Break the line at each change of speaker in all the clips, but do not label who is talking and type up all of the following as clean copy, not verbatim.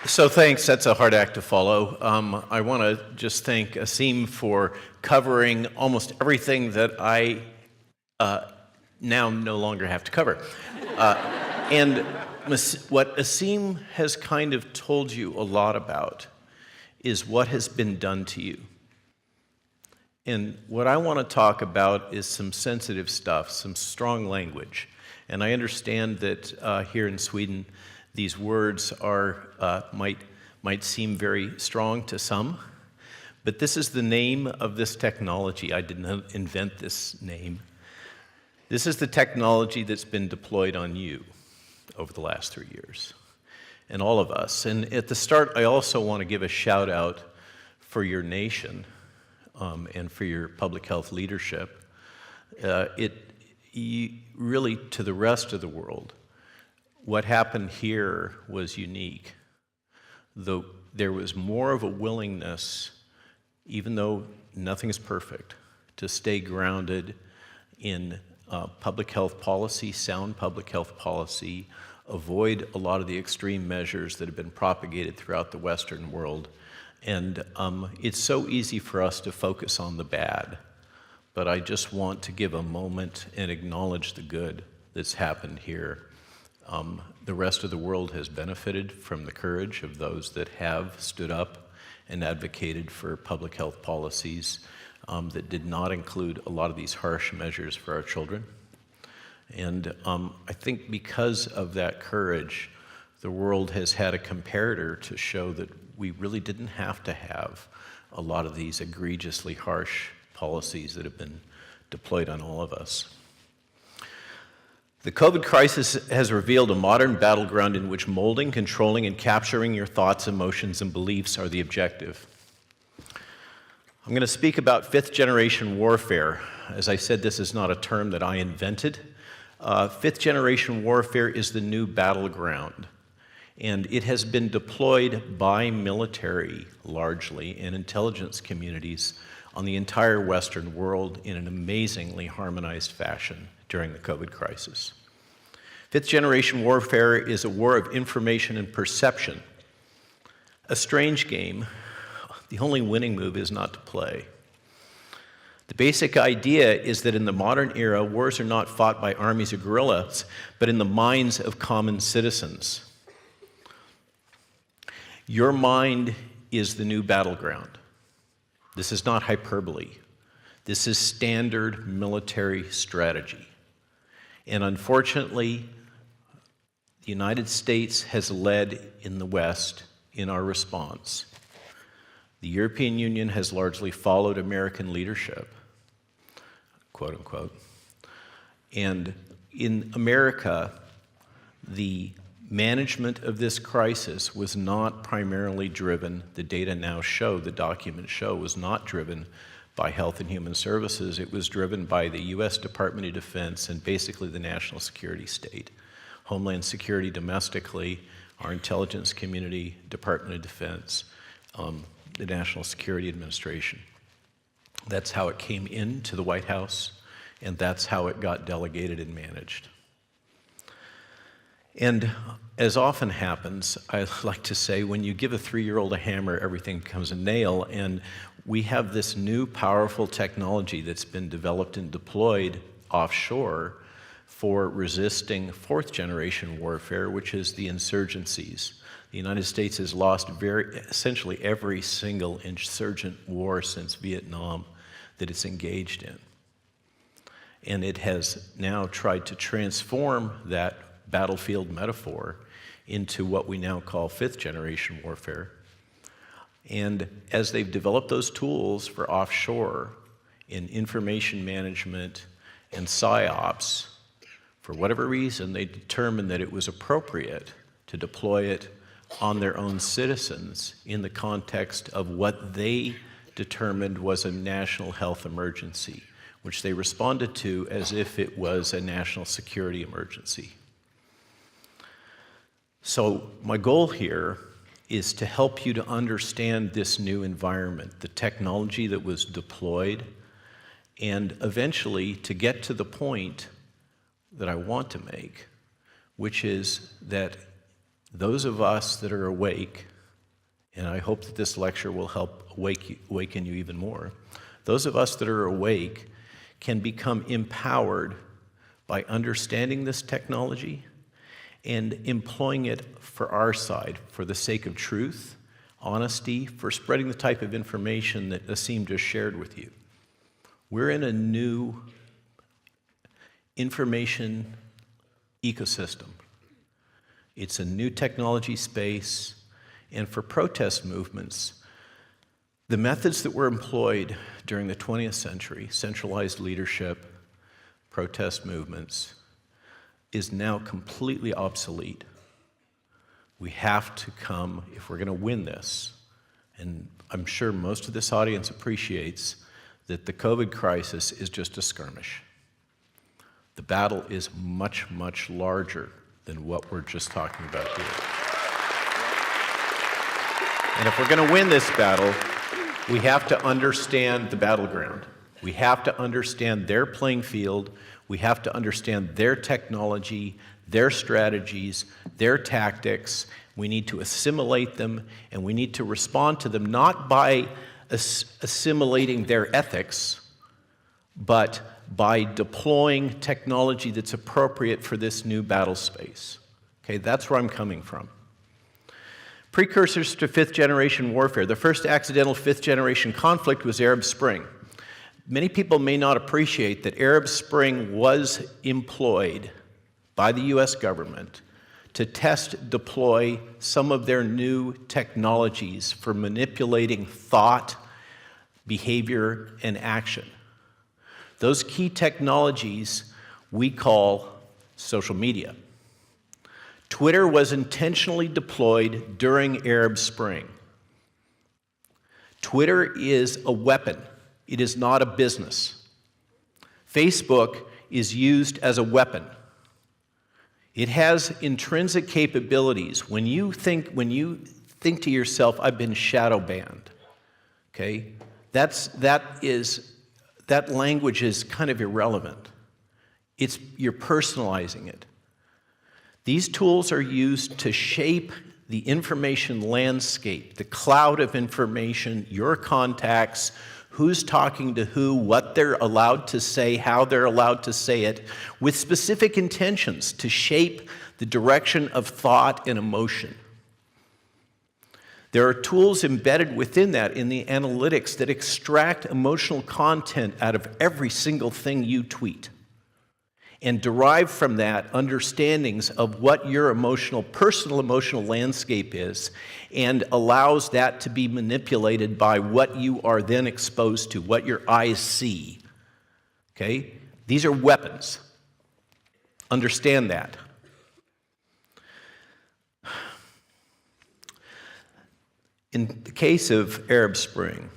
So thanks, that's a hard act to follow. I want to just thank Asim for covering almost everything that I now no longer have to cover. And what Asim has kind of told you a lot about is what has been done to you. And what I want to talk about is some sensitive stuff, some strong language. And I understand that here in Sweden, these words are might seem very strong to some, but this is the name of this technology. I did not invent this name. This is the technology that's been deployed on you over the last 3 years, and all of us. And at the start, I also want to give a shout out for your nation and for your public health leadership. Really, to the rest of the world, what happened here was unique. Though there was more of a willingness, even though nothing is perfect, to stay grounded in public health policy, sound public health policy, avoid a lot of the extreme measures that have been propagated throughout the Western world. And it's so easy for us to focus on the bad, but I just want to give a moment and acknowledge the good that's happened here. The rest of the world has benefited from the courage of those that have stood up and advocated for public health policies that did not include a lot of these harsh measures for our children. And I think because of that courage, the world has had a comparator to show that we really didn't have to have a lot of these egregiously harsh policies that have been deployed on all of us. The COVID crisis has revealed a modern battleground in which molding, controlling, and capturing your thoughts, emotions, and beliefs are the objective. I'm going to speak about fifth-generation warfare. As I said, this is not a term that I invented. Fifth-generation warfare is the new battleground, and it has been deployed by military, largely, and intelligence communities on the entire Western world in an amazingly harmonized fashion during the COVID crisis. Fifth-generation warfare is a war of information and perception. A strange game. The only winning move is not to play. The basic idea is that in the modern era, wars are not fought by armies or guerrillas, but in the minds of common citizens. Your mind is the new battleground. This is not hyperbole. This is standard military strategy. And unfortunately, the United States has led in the West in our response. The European Union has largely followed American leadership, quote unquote. And in America, the management of this crisis was not primarily driven, the data now show, the documents show, was not driven by Health and Human Services. It was driven by the U.S. Department of Defense and basically the national security state. Homeland Security domestically, our intelligence community, Department of Defense, the National Security Administration. That's how it came into the White House, and that's how it got delegated and managed. And as often happens, I like to say, when you give a 3-year-old a hammer, everything becomes a nail, and we have this new powerful technology that's been developed and deployed offshore for resisting fourth-generation warfare, which is the insurgencies. The United States has lost essentially every single insurgent war since Vietnam that it's engaged in. And it has now tried to transform that battlefield metaphor into what we now call fifth-generation warfare. And as they've developed those tools for offshore in information management and PSYOPs, for whatever reason, they determined that it was appropriate to deploy it on their own citizens in the context of what they determined was a national health emergency, which they responded to as if it was a national security emergency. So my goal here is to help you to understand this new environment, the technology that was deployed, and eventually to get to the point that I want to make, which is that Those of us that are awake, and I hope that this lecture will help awaken you even more, those of us that are awake can become empowered by understanding this technology and employing it for our side, for the sake of truth, honesty, for spreading the type of information that Asim just shared with you. We're in a new information ecosystem. It's a new technology space, and for protest movements, the methods that were employed during the 20th century, centralized leadership, protest movements, is now completely obsolete. We have to come, if we're going to win this, and I'm sure most of this audience appreciates that the COVID crisis is just a skirmish. The battle is much, much larger than what we're just talking about here. And if we're going to win this battle, we have to understand the battleground. We have to understand their playing field. We have to understand their technology, their strategies, their tactics. We need to assimilate them, and we need to respond to them not by assimilating their ethics, but by deploying technology that's appropriate for this new battle space. Okay, that's where I'm coming from. Precursors to fifth-generation warfare. The first accidental fifth-generation conflict was Arab Spring. Many people may not appreciate that Arab Spring was employed by the US government to deploy some of their new technologies for manipulating thought, behavior, and action. Those key technologies we call social media. Twitter was intentionally deployed during Arab Spring. Twitter is a weapon. It is not a business. Facebook is used as a weapon. It has intrinsic capabilities. When you think to yourself, I've been shadow banned, okay? That language is kind of irrelevant. You're personalizing it. These tools are used to shape the information landscape, the cloud of information, your contacts, who's talking to who, what they're allowed to say, how they're allowed to say it, with specific intentions to shape the direction of thought and emotion. There are tools embedded within that in the analytics that extract emotional content out of every single thing you tweet and derive from that understandings of what your personal emotional landscape is, and allows that to be manipulated by what you are then exposed to, what your eyes see. Okay? These are weapons. Understand that. In the case of Arab Spring,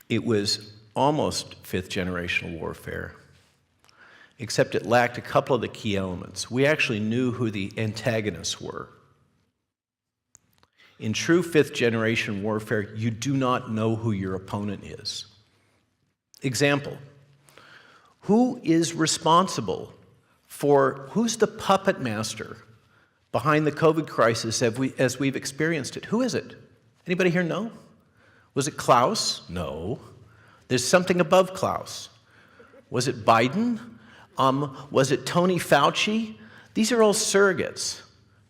it was almost fifth-generational warfare, except it lacked a couple of the key elements. We actually knew who the antagonists were. In true fifth-generation warfare, you do not know who your opponent is. Example, who is responsible who's the puppet master behind the COVID crisis as we've experienced it? Who is it? Anybody here know? Was it Klaus? No. There's something above Klaus. Was it Biden? Was it Tony Fauci? These are all surrogates,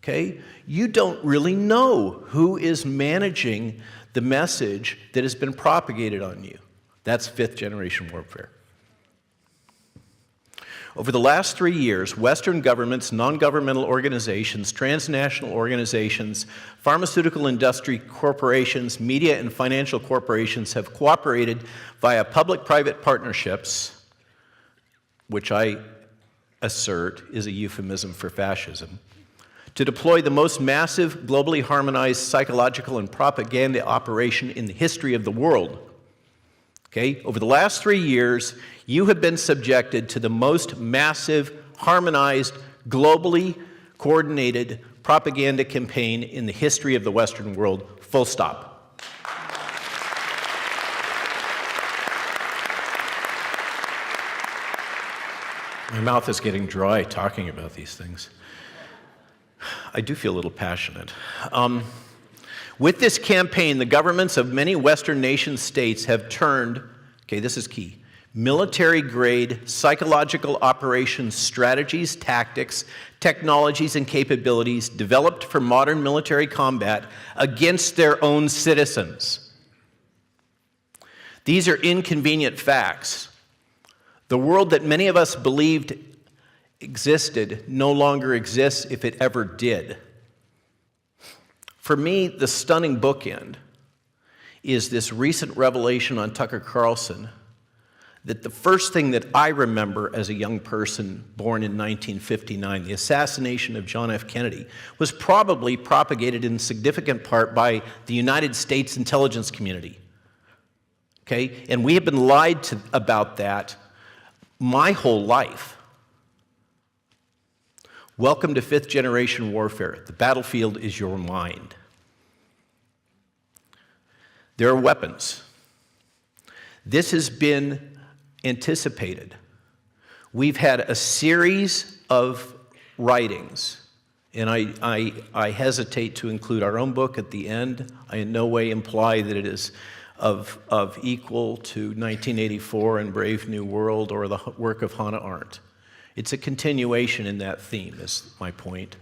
okay? You don't really know who is managing the message that has been propagated on you. That's fifth-generation warfare. Over the last 3 years, Western governments, non-governmental organizations, transnational organizations, pharmaceutical industry corporations, media and financial corporations have cooperated via public-private partnerships, which I assert is a euphemism for fascism, to deploy the most massive, globally harmonized psychological and propaganda operation in the history of the world. Okay? Over the last 3 years, you have been subjected to the most massive, harmonized, globally coordinated propaganda campaign in the history of the Western world, full stop. My mouth is getting dry talking about these things. I do feel a little passionate. With this campaign, the governments of many Western nation states have turned, okay, this is key, military-grade psychological operations strategies, tactics, technologies, and capabilities developed for modern military combat against their own citizens. These are inconvenient facts. The world that many of us believed existed no longer exists if it ever did. For me, the stunning bookend is this recent revelation on Tucker Carlson that the first thing that I remember as a young person born in 1959, the assassination of John F. Kennedy, was probably propagated in significant part by the United States intelligence community. Okay? And we have been lied to about that my whole life. Welcome to fifth generation warfare. The battlefield is your mind. There are weapons. This has been anticipated. We've had a series of writings, and I hesitate to include our own book at the end. I in no way imply that it is of equal to 1984 and Brave New World or the work of Hannah Arendt. It's a continuation in that theme, is my point.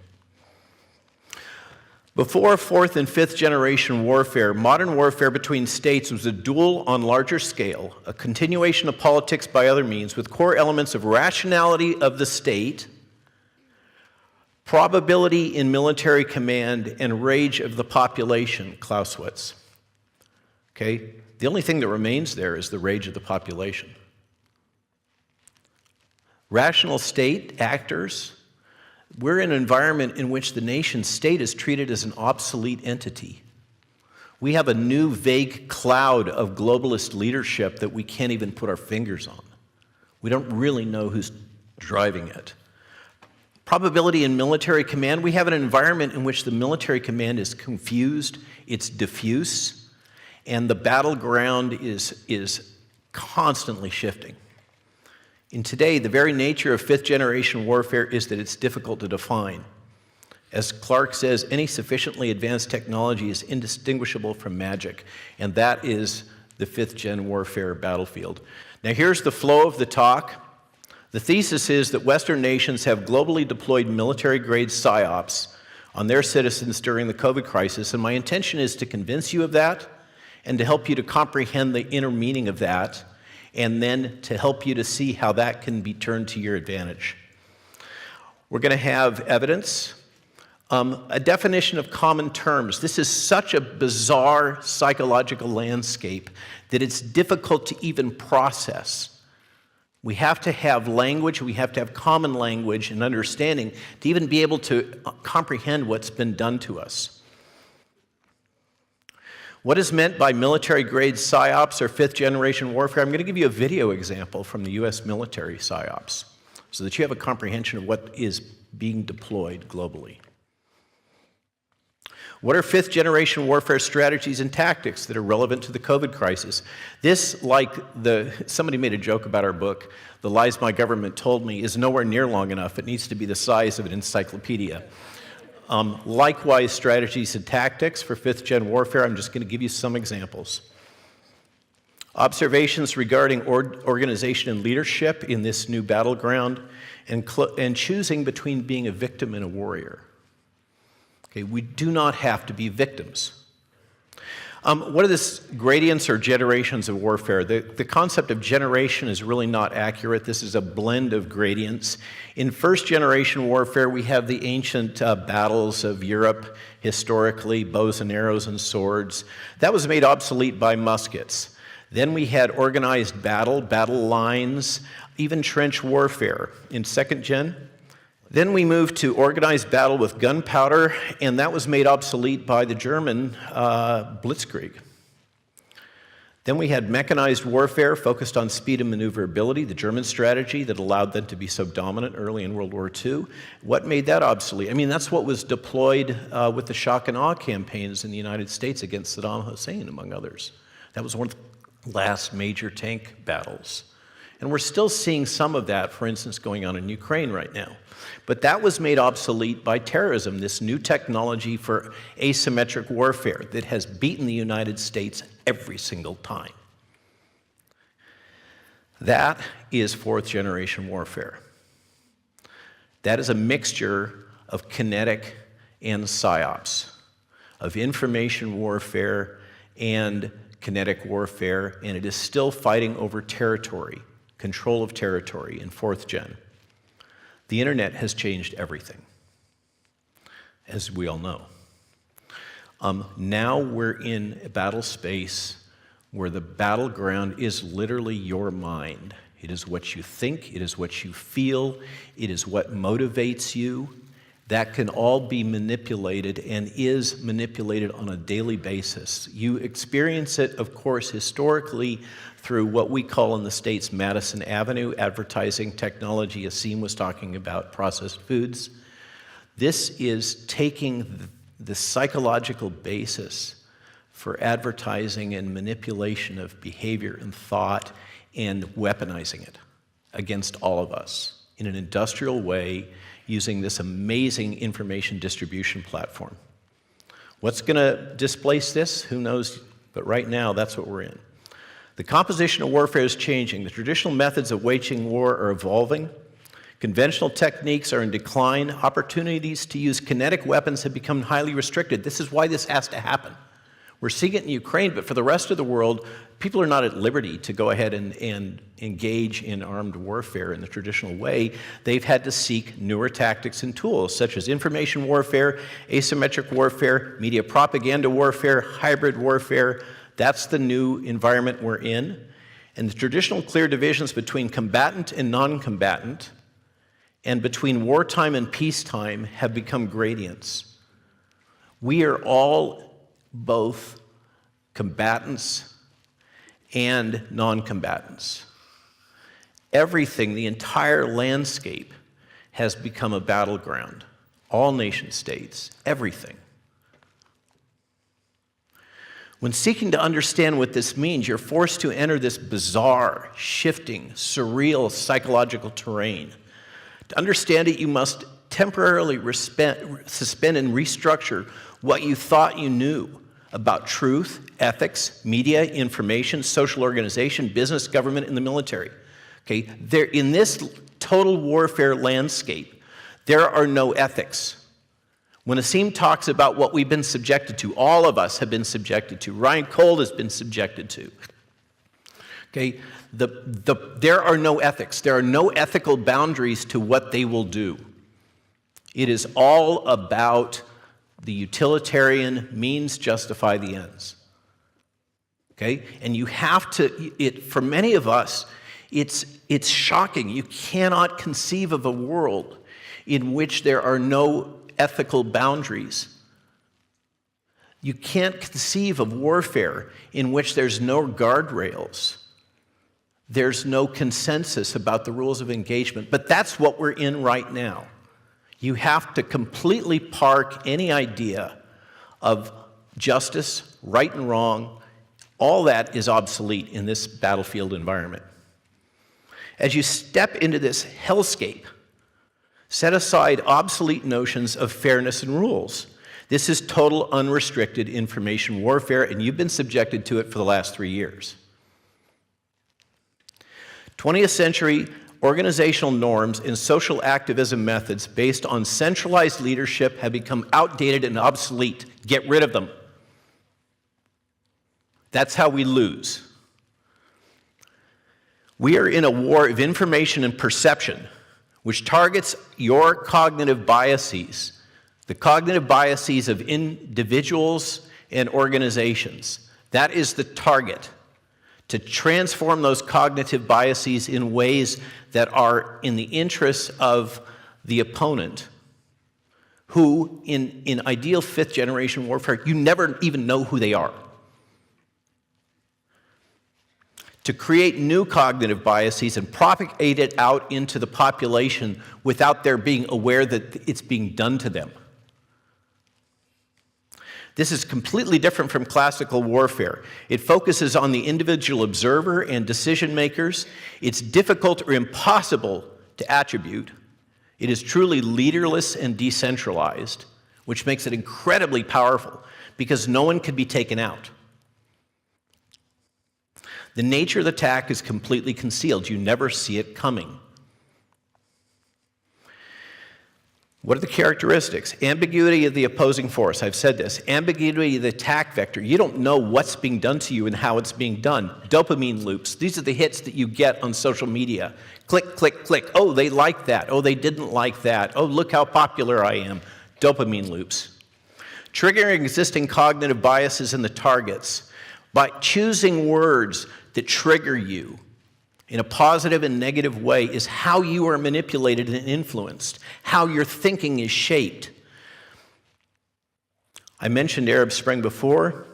Before fourth and fifth generation warfare, modern warfare between states was a duel on larger scale, a continuation of politics by other means, with core elements of rationality of the state, probability in military command, and rage of the population, Clausewitz. Okay? The only thing that remains there is the rage of the population. Rational state actors, we're in an environment in which the nation state is treated as an obsolete entity. We have a new vague cloud of globalist leadership that we can't even put our fingers on. We don't really know who's driving it. Probability in military command, we have an environment in which the military command is confused, it's diffuse, and the battleground is constantly shifting. And today, the very nature of fifth generation warfare is that it's difficult to define. As Clark says, any sufficiently advanced technology is indistinguishable from magic, and that is the fifth gen warfare battlefield. Now here's the flow of the talk. The thesis is that Western nations have globally deployed military-grade psyops on their citizens during the COVID crisis, and my intention is to convince you of that and to help you to comprehend the inner meaning of that, and then to help you to see how that can be turned to your advantage. We're going to have evidence, a definition of common terms. This is such a bizarre psychological landscape that it's difficult to even process. We have to have language, we have to have common language and understanding to even be able to comprehend what's been done to us. What is meant by military-grade psyops or fifth-generation warfare? I'm going to give you a video example from the U.S. military psyops so that you have a comprehension of what is being deployed globally. What are fifth-generation warfare strategies and tactics that are relevant to the COVID crisis? This, like somebody made a joke about our book, The Lies My Government Told Me, is nowhere near long enough. It needs to be the size of an encyclopedia. Likewise, strategies and tactics for fifth-gen warfare, I'm just going to give you some examples. Observations regarding organization and leadership in this new battleground, and choosing between being a victim and a warrior. Okay, we do not have to be victims. What are the gradients or generations of warfare? The concept of generation is really not accurate. This is a blend of gradients. In first generation warfare, we have the ancient battles of Europe, historically, bows and arrows and swords. That was made obsolete by muskets. Then we had organized battle lines, even trench warfare in second gen. Then we moved to organized battle with gunpowder, and that was made obsolete by the German Blitzkrieg. Then we had mechanized warfare focused on speed and maneuverability, the German strategy that allowed them to be so dominant early in World War II. What made that obsolete? I mean, that's what was deployed with the shock and awe campaigns in the United States against Saddam Hussein, among others. That was one of the last major tank battles. And we're still seeing some of that, for instance, going on in Ukraine right now. But that was made obsolete by terrorism, this new technology for asymmetric warfare that has beaten the United States every single time. That is fourth-generation warfare. That is a mixture of kinetic and psyops, of information warfare and kinetic warfare, and it is still fighting over territory, control of territory in fourth gen. The internet has changed everything, as we all know. Now we're in a battle space where the battleground is literally your mind. It is what you think, it is what you feel, it is what motivates you. That can all be manipulated and is manipulated on a daily basis. You experience it, of course, historically through what we call in the States Madison Avenue advertising technology. Asim was talking about processed foods. This is taking the psychological basis for advertising and manipulation of behavior and thought and weaponizing it against all of us in an industrial way using this amazing information distribution platform. What's going to displace this? Who knows? But right now, that's what we're in. The composition of warfare is changing. The traditional methods of waging war are evolving. Conventional techniques are in decline. Opportunities to use kinetic weapons have become highly restricted. This is why this has to happen. We're seeing it in Ukraine, but for the rest of the world, people are not at liberty to go ahead and engage in armed warfare in the traditional way. They've had to seek newer tactics and tools, such as information warfare, asymmetric warfare, media propaganda warfare, hybrid warfare. That's the new environment we're in. And the traditional clear divisions between combatant and non-combatant and between wartime and peacetime have become gradients. We are all both combatants and non-combatants. Everything, the entire landscape, has become a battleground. All nation states, everything. When seeking to understand what this means, you're forced to enter this bizarre, shifting, surreal psychological terrain. To understand it, you must temporarily suspend and restructure what you thought you knew about truth, ethics, media, information, social organization, business, government, and the military. Okay, in this total warfare landscape, there are no ethics. When Asim talks about what we've been subjected to, all of us have been subjected to, Ryan Cole has been subjected to. Okay, there are no ethics. There are no ethical boundaries to what they will do. It is all about the utilitarian means justify the ends. Okay? And you have to, for many of us, it's shocking. You cannot conceive of a world in which there are no ethical boundaries. You can't conceive of warfare in which there's no guardrails. There's no consensus about the rules of engagement. But that's what we're in right now. You have to completely park any idea of justice, right and wrong. All that is obsolete in this battlefield environment. As you step into this hellscape, set aside obsolete notions of fairness and rules. This is total unrestricted information warfare, and you've been subjected to it for the last 3 years. 20th century organizational norms and social activism methods based on centralized leadership have become outdated and obsolete. Get rid of them. That's how we lose. We are in a war of information and perception, which targets your cognitive biases, the cognitive biases of individuals and organizations. That is the target. To transform those cognitive biases in ways that are in the interests of the opponent, who, in ideal fifth-generation warfare, you never even know who they are. To create new cognitive biases and propagate it out into the population without their being aware that it's being done to them. This is completely different from classical warfare. It focuses on the individual observer and decision makers. It's difficult or impossible to attribute. It is truly leaderless and decentralized, which makes it incredibly powerful because no one can be taken out. The nature of the attack is completely concealed. You never see it coming. What are the characteristics? Ambiguity of the opposing force. I've said this. Ambiguity of the attack vector. You don't know what's being done to you and how it's being done. Dopamine loops. These are the hits that you get on social media. Click, click, click. Oh, they like that. Oh, they didn't like that. Oh, look how popular I am. Dopamine loops. Triggering existing cognitive biases in the targets by choosing words that trigger you in a positive and negative way is how you are manipulated and influenced, how your thinking is shaped. I mentioned Arab Spring before.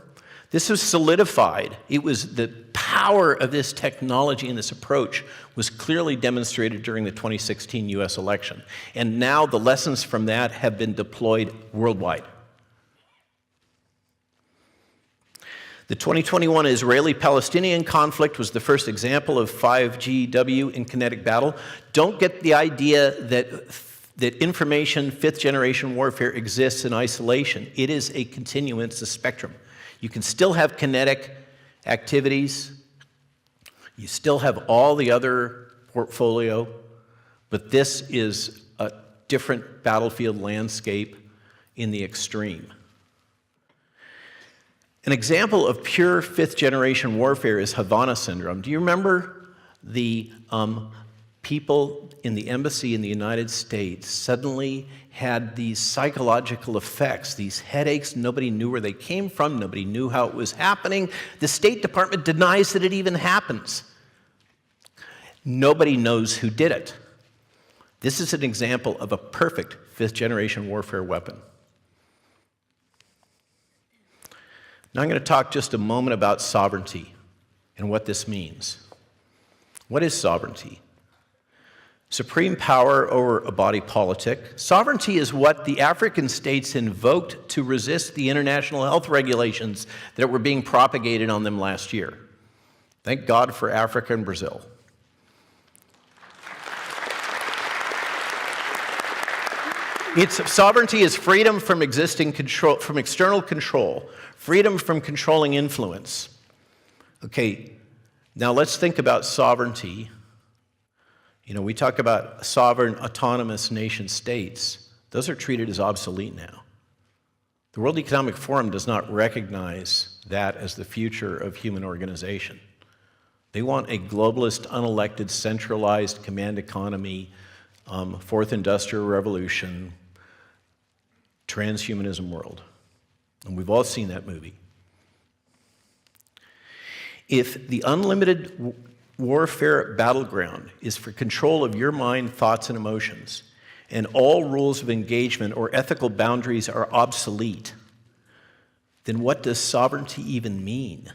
This was solidified. It was the power of this technology and this approach was clearly demonstrated during the 2016 US election. And now the lessons from that have been deployed worldwide. The 2021 Israeli-Palestinian conflict was the first example of 5GW in kinetic battle. Don't get the idea that information, fifth-generation warfare exists in isolation. It is a continuum, it's a spectrum. You can still have kinetic activities. You still have all the other portfolio, but this is a different battlefield landscape in the extreme. An example of pure fifth-generation warfare is Havana syndrome. Do you remember the people in the embassy in the United States suddenly had these psychological effects, these headaches? Nobody knew where they came from. Nobody knew how it was happening. The State Department denies that it even happens. Nobody knows who did it. This is an example of a perfect fifth-generation warfare weapon. Now I'm going to talk just a moment about sovereignty and what this means. What is sovereignty? Supreme power over a body politic. Sovereignty is what the African states invoked to resist the international health regulations that were being propagated on them last year. Thank God for Africa and Brazil. Sovereignty is freedom from existing control, from external control, freedom from controlling influence. Okay, now let's think about sovereignty. You know, we talk about sovereign, autonomous nation states. Those are treated as obsolete now. The World Economic Forum does not recognize that as the future of human organization. They want a globalist, unelected, centralized command economy, fourth industrial revolution, transhumanism world. And we've all seen that movie. If the unlimited warfare battleground is for control of your mind, thoughts, and emotions, and all rules of engagement or ethical boundaries are obsolete, then what does sovereignty even mean?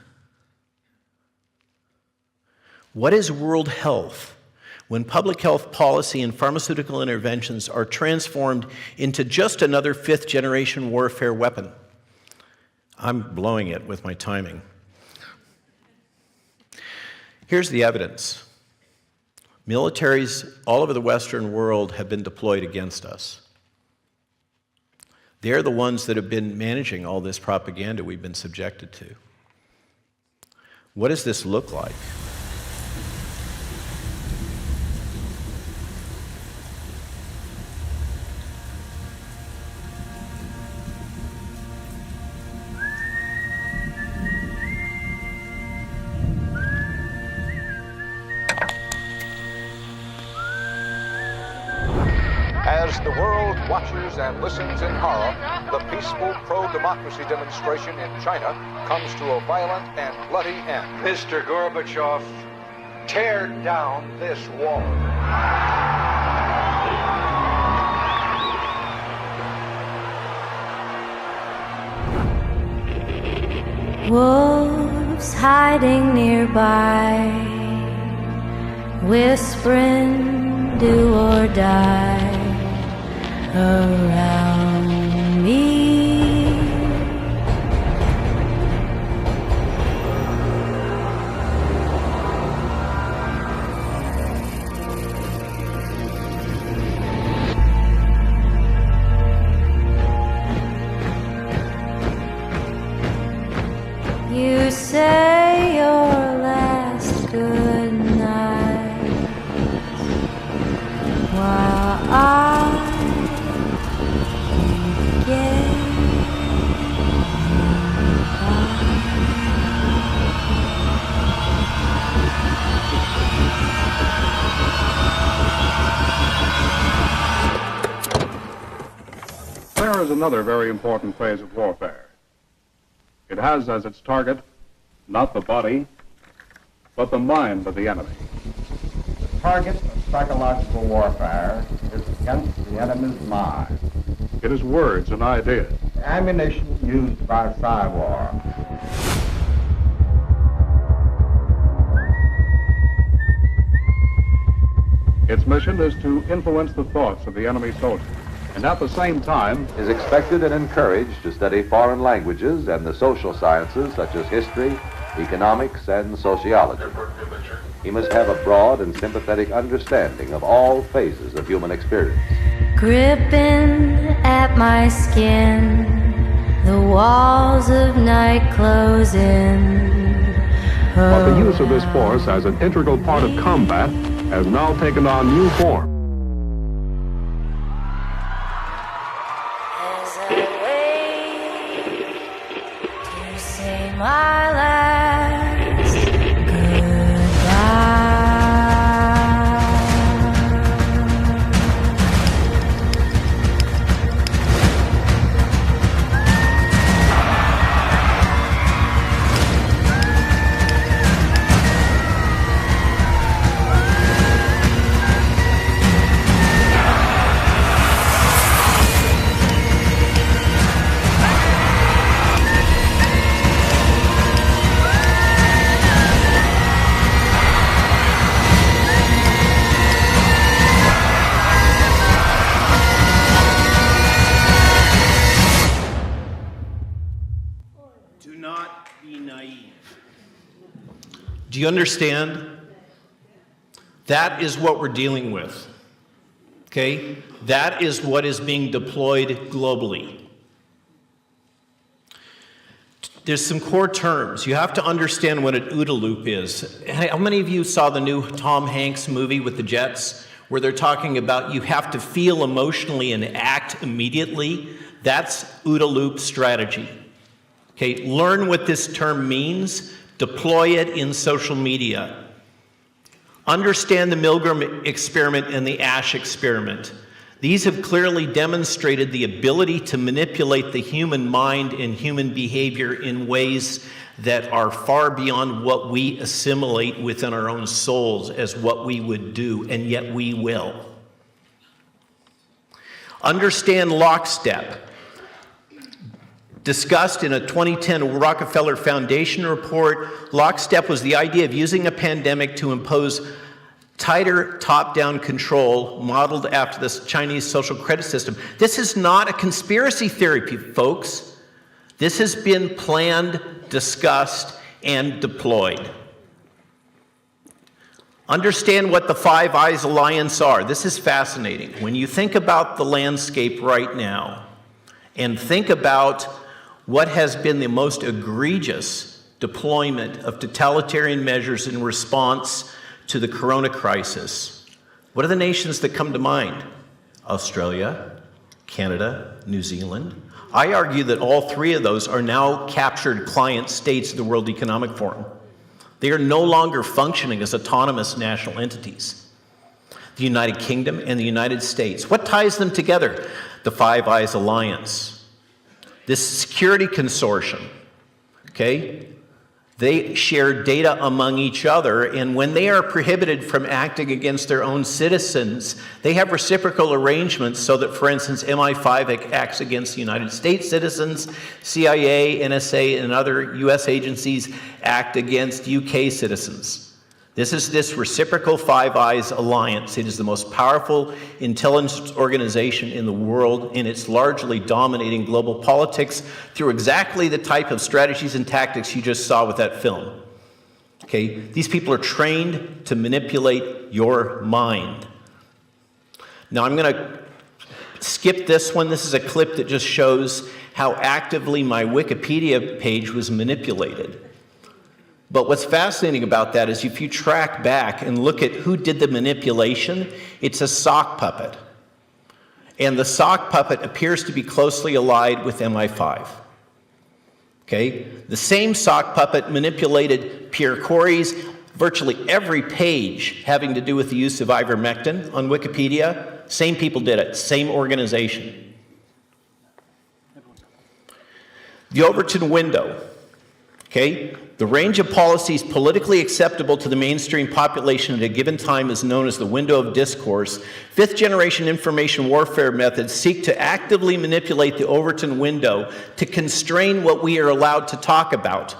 What is world health when public health policy and pharmaceutical interventions are transformed into just another fifth-generation warfare weapon? I'm blowing it with my timing. Here's the evidence. Militaries all over the Western world have been deployed against us. They're the ones that have been managing all this propaganda we've been subjected to. What does this look like?
As the world watches and listens in horror, the peaceful pro-democracy demonstration in China comes to a violent and bloody end.
Mr. Gorbachev, tear down this wall.
Wolves hiding nearby, whispering do or die around me.
There is another very important phase of warfare. It has as its target not the body, but the mind of the enemy.
The target of psychological warfare is against the enemy's mind.
It is words and ideas.
The ammunition used by Psywar.
Its mission is to influence the thoughts of the enemy soldier, and at the same time
is expected and encouraged to study foreign languages and the social sciences such as history, economics, and sociology. He must have a broad and sympathetic understanding of all phases of human experience.
Gripping at my skin, the walls of night close in.
but the use of this force as an integral part of combat has now taken on new form.
As I wait to say my last goodbye.
Do not be naive. Do you understand? That is what we're dealing with. Okay? That is what is being deployed globally. There's some core terms. You have to understand what an OODA loop is. How many of you saw the new Tom Hanks movie with the jets, where they're talking about you have to feel emotionally and act immediately? That's OODA loop strategy. Okay, learn what this term means, deploy it in social media. Understand the Milgram experiment and the Ash experiment. These have clearly demonstrated the ability to manipulate the human mind and human behavior in ways that are far beyond what we assimilate within our own souls as what we would do, and yet we will. Understand lockstep. Discussed in a 2010 Rockefeller Foundation report, lockstep was the idea of using a pandemic to impose tighter top-down control modeled after this Chinese social credit system. This is not a conspiracy theory, folks. This has been planned, discussed, and deployed. Understand what the Five Eyes Alliance are. This is fascinating. When you think about the landscape right now, and think about what has been the most egregious deployment of totalitarian measures in response to the corona crisis, what are the nations that come to mind? Australia, Canada, New Zealand. I argue that all three of those are now captured client states of the World Economic Forum. They are no longer functioning as autonomous national entities. The United Kingdom and the United States. What ties them together? The Five Eyes Alliance. This security consortium, okay? They share data among each other, and when they are prohibited from acting against their own citizens, they have reciprocal arrangements so that, for instance, MI5 acts against the United States citizens, CIA, NSA, and other US agencies act against UK citizens. This is this reciprocal Five Eyes Alliance. It is the most powerful intelligence organization in the world, and it's largely dominating global politics through exactly the type of strategies and tactics you just saw with that film. Okay, these people are trained to manipulate your mind. Now I'm going to skip this one. This is a clip that just shows how actively my Wikipedia page was manipulated. But what's fascinating about that is if you track back and look at who did the manipulation, it's a sock puppet. And the sock puppet appears to be closely allied with MI5. Okay? The same sock puppet manipulated Pierre Corey's virtually every page having to do with the use of ivermectin on Wikipedia. Same people did it, same organization. The Overton window, okay? The range of policies politically acceptable to the mainstream population at a given time is known as the window of discourse. Fifth-generation information warfare methods seek to actively manipulate the Overton window to constrain what we are allowed to talk about.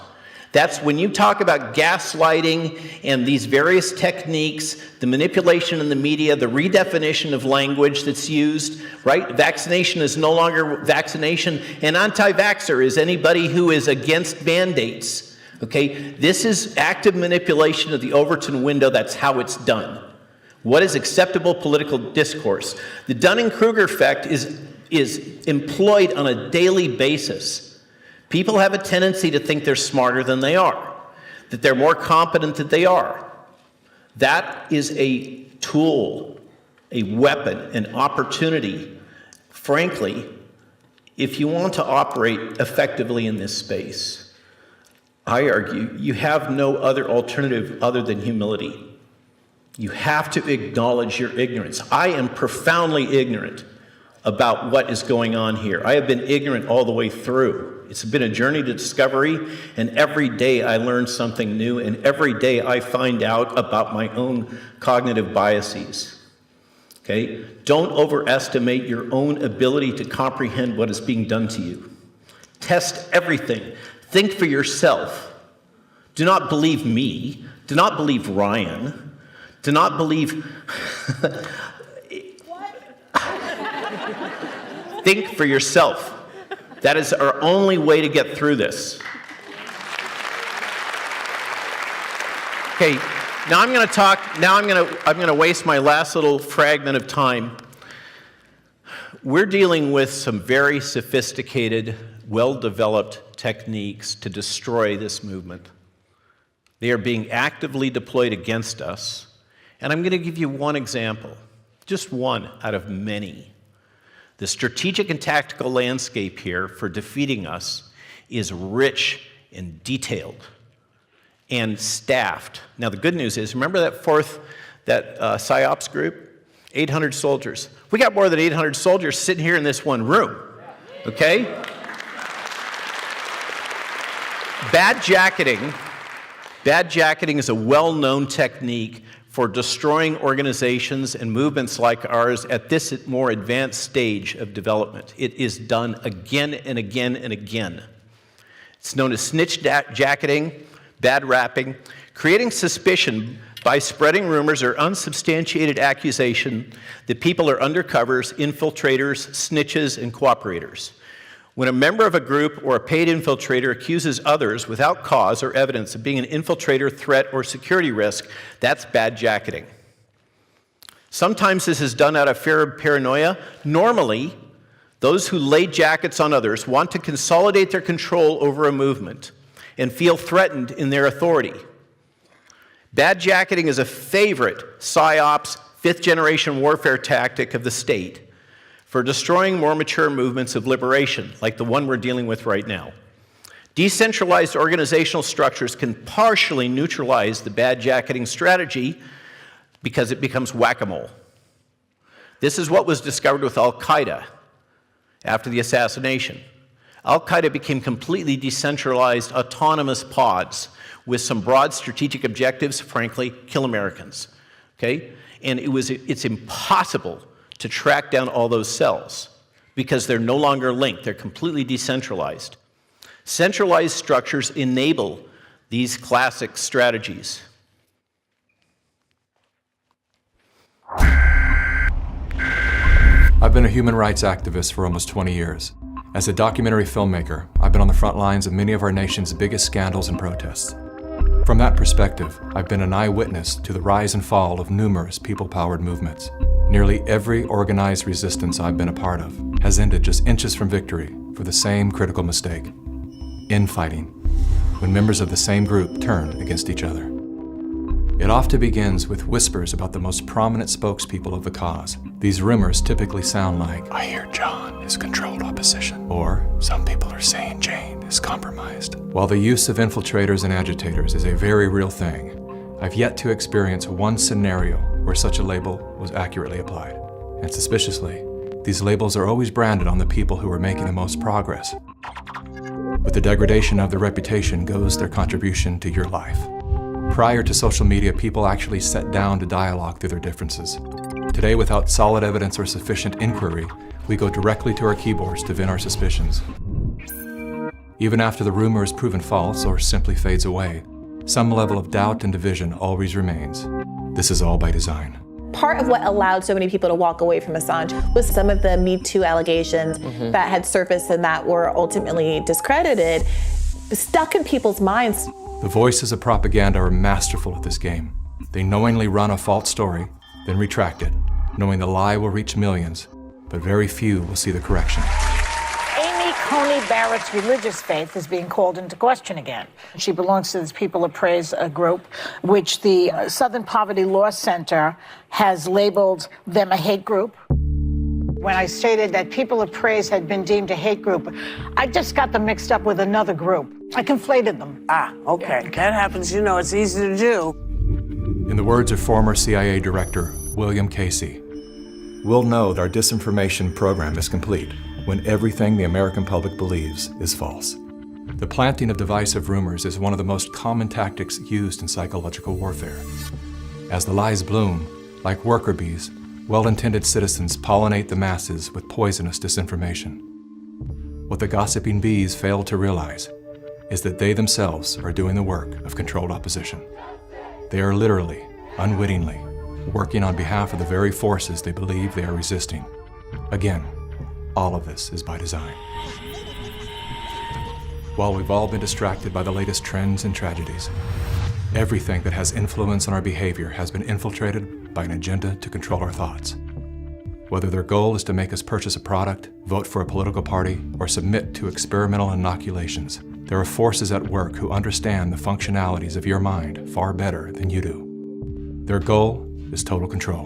That's when you talk about gaslighting and these various techniques, the manipulation in the media, the redefinition of language that's used, right? Vaccination is no longer vaccination, and anti-vaxxer is anybody who is against mandates, okay? This is active manipulation of the Overton window. That's how it's done. What is acceptable political discourse? The Dunning-Kruger effect is employed on a daily basis. People have a tendency to think they're smarter than they are, that they're more competent than they are. That is a tool, a weapon, an opportunity. Frankly, if you want to operate effectively in this space, I argue you have no other alternative other than humility. You have to acknowledge your ignorance. I am profoundly ignorant about what is going on here. I have been ignorant all the way through. It's been a journey to discovery, and every day I learn something new, and every day I find out about my own cognitive biases. Okay? Don't overestimate your own ability to comprehend what is being done to you. Test everything. Think for yourself. Do not believe me. Do not believe Ryan. Do not believe... Think for yourself. That is our only way to get through this. Okay, now I'm going to talk. Now I'm going to waste my last little fragment of time. We're dealing with some very sophisticated, well-developed techniques to destroy this movement. They are being actively deployed against us, and I'm going to give you one example, just one out of many. The strategic and tactical landscape here for defeating us is rich and detailed and staffed. Now, the good news is, remember that PSYOPs group? 800 soldiers. We got more than 800 soldiers sitting here in this one room, okay? Bad jacketing is a well-known technique for destroying organizations and movements like ours at this more advanced stage of development. It is done again and again and again. It's known as snitch jacketing, bad rapping, creating suspicion by spreading rumors or unsubstantiated accusation that people are undercovers, infiltrators, snitches, and cooperators. When a member of a group or a paid infiltrator accuses others without cause or evidence of being an infiltrator, threat, or security risk, that's bad jacketing. Sometimes this is done out of fear of paranoia. Normally, those who lay jackets on others want to consolidate their control over a movement and feel threatened in their authority. Bad jacketing is a favorite PSYOPs, fifth-generation warfare tactic of the state for destroying more mature movements of liberation, like the one we're dealing with right now. Decentralized organizational structures can partially neutralize the bad jacketing strategy because it becomes whack-a-mole. This is what was discovered with Al-Qaeda after the assassination. Al-Qaeda became completely decentralized, autonomous pods with some broad strategic objectives, frankly, kill Americans, okay? And it's impossible to track down all those cells because they're no longer linked. They're completely decentralized. Centralized structures enable these classic strategies.
I've been a human rights activist for almost 20 years. As a documentary filmmaker, I've been on the front lines of many of our nation's biggest scandals and protests. From that perspective, I've been an eyewitness to the rise and fall of numerous people-powered movements. Nearly every organized resistance I've been a part of has ended just inches from victory for the same critical mistake: infighting, when members of the same group turn against each other. It often begins with whispers about the most prominent spokespeople of the cause. These rumors typically sound like, "I hear John is controlled opposition," or "Some people are saying Jane is compromised." While the use of infiltrators and agitators is a very real thing, I've yet to experience one scenario where such a label was accurately applied. And suspiciously, these labels are always branded on the people who are making the most progress. With the degradation of their reputation goes their contribution to your life. Prior to social media, people actually sat down to dialogue through their differences. Today, without solid evidence or sufficient inquiry, we go directly to our keyboards to vent our suspicions. Even after the rumor is proven false or simply fades away, some level of doubt and division always remains. This is all by design.
Part of what allowed so many people to walk away from Assange was some of the Me Too allegations that had surfaced and that were ultimately discredited, stuck in people's minds.
The voices of propaganda are masterful at this game. They knowingly run a false story, then retract it, knowing the lie will reach millions, but very few will see the correction.
Amy Coney Barrett's religious faith is being called into question again. She belongs to this People of Praise group, which the Southern Poverty Law Center has labeled them a hate group. When I stated that People of Praise had been deemed a hate group, I just got them mixed up with another group. I conflated them.
Ah, okay. That happens, you know, it's easy to do.
In the words of former CIA Director William Casey, we'll know that our disinformation program is complete when everything the American public believes is false. The planting of divisive rumors is one of the most common tactics used in psychological warfare. As the lies bloom, like worker bees, well-intended citizens pollinate the masses with poisonous disinformation. What the gossiping bees fail to realize is that they themselves are doing the work of controlled opposition. They are literally, unwittingly, working on behalf of the very forces they believe they are resisting. Again, all of this is by design. While we've all been distracted by the latest trends and tragedies, everything that has influence on our behavior has been infiltrated by an agenda to control our thoughts. Whether their goal is to make us purchase a product, vote for a political party, or submit to experimental inoculations, there are forces at work who understand the functionalities of your mind far better than you do. Their goal is total control.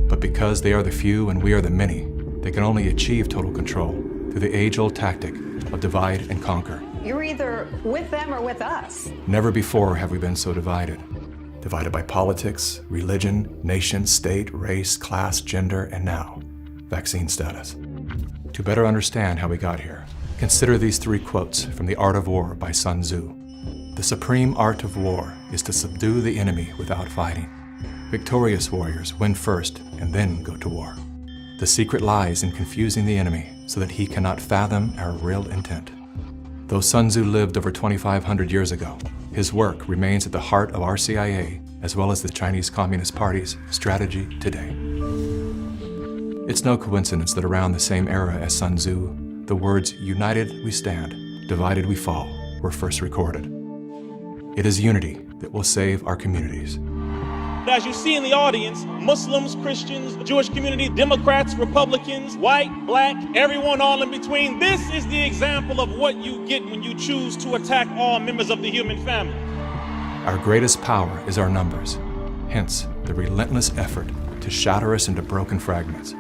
But because they are the few and we are the many, they can only achieve total control through the age-old tactic of divide and conquer.
You're either with them or with us.
Never before have we been so divided. Divided by politics, religion, nation, state, race, class, gender, and now, vaccine status. To better understand how we got here, consider these three quotes from The Art of War by Sun Tzu. The supreme art of war is to subdue the enemy without fighting. Victorious warriors win first and then go to war. The secret lies in confusing the enemy so that he cannot fathom our real intent. Though Sun Tzu lived over 2,500 years ago, his work remains at the heart of our CIA as well as the Chinese Communist Party's strategy today. It's no coincidence that around the same era as Sun Tzu, the words "united we stand, divided we fall" were first recorded. It is unity that will save our communities.
As you see in the audience, Muslims, Christians, Jewish community, Democrats, Republicans, white, black, everyone all in between. This is the example of what you get when you choose to attack all members of the human family.
Our greatest power is our numbers, hence the relentless effort to shatter us into broken fragments.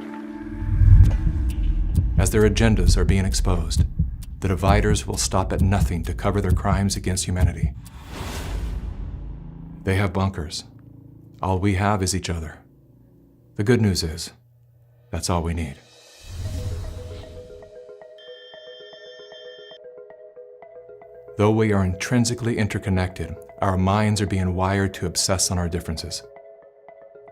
As their agendas are being exposed, the dividers will stop at nothing to cover their crimes against humanity. They have bunkers. All we have is each other. The good news is, that's all we need. Though we are intrinsically interconnected, our minds are being wired to obsess on our differences.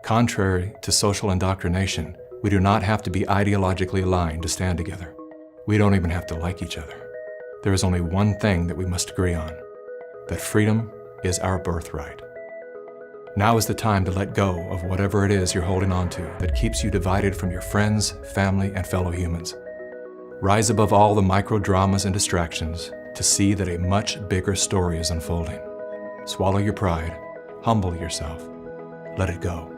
Contrary to social indoctrination, we do not have to be ideologically aligned to stand together. We don't even have to like each other. There is only one thing that we must agree on, that freedom is our birthright. Now is the time to let go of whatever it is you're holding on to that keeps you divided from your friends, family, and fellow humans. Rise above all the micro dramas and distractions to see that a much bigger story is unfolding. Swallow your pride, humble yourself, let it go.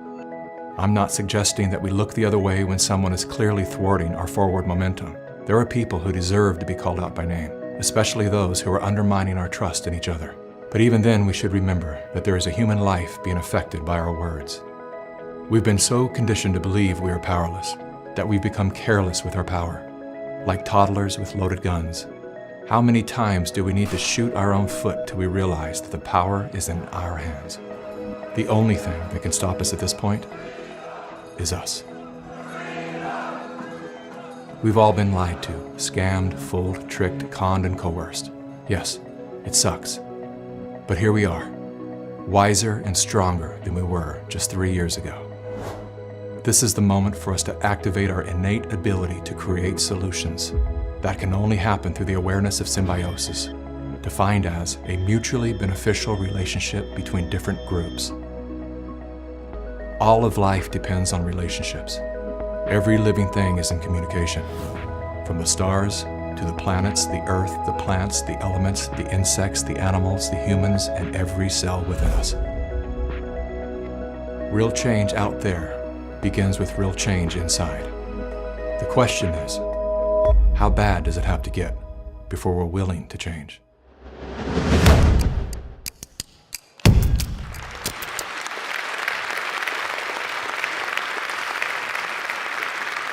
I'm not suggesting that we look the other way when someone is clearly thwarting our forward momentum. There are people who deserve to be called out by name, especially those who are undermining our trust in each other. But even then, we should remember that there is a human life being affected by our words. We've been so conditioned to believe we are powerless that we've become careless with our power, like toddlers with loaded guns. How many times do we need to shoot our own foot till we realize that the power is in our hands? The only thing that can stop us at this point is us. We've all been lied to, scammed, fooled, tricked, conned, and coerced. Yes, it sucks. But here we are, wiser and stronger than we were just 3 years ago. This is the moment for us to activate our innate ability to create solutions. That can only happen through the awareness of symbiosis, defined as a mutually beneficial relationship between different groups. All of life depends on relationships. Every living thing is in communication, from the stars to the planets, the earth, the plants, the elements, the insects, the animals, the humans, and every cell within us. Real change out there begins with real change inside. The question is, how bad does it have to get before we're willing to change?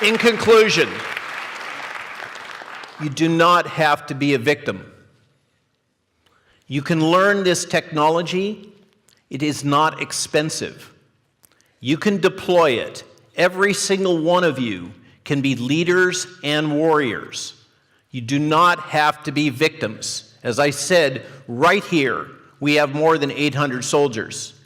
In conclusion, you do not have to be a victim. You can learn this technology. It is not expensive. You can deploy it. Every single one of you can be leaders and warriors. You do not have to be victims. As I said, right here, we have more than 800 soldiers.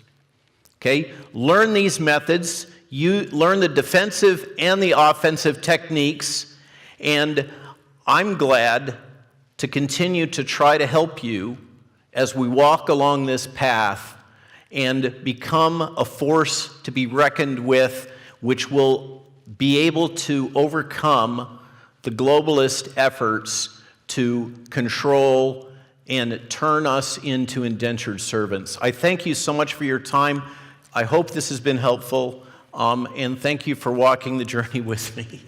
Okay? Learn these methods. You learn the defensive and the offensive techniques, and I'm glad to continue to try to help you as we walk along this path and become a force to be reckoned with, which will be able to overcome the globalist efforts to control and turn us into indentured servants. I thank you so much for your time. I hope this has been helpful, and thank you for walking the journey with me.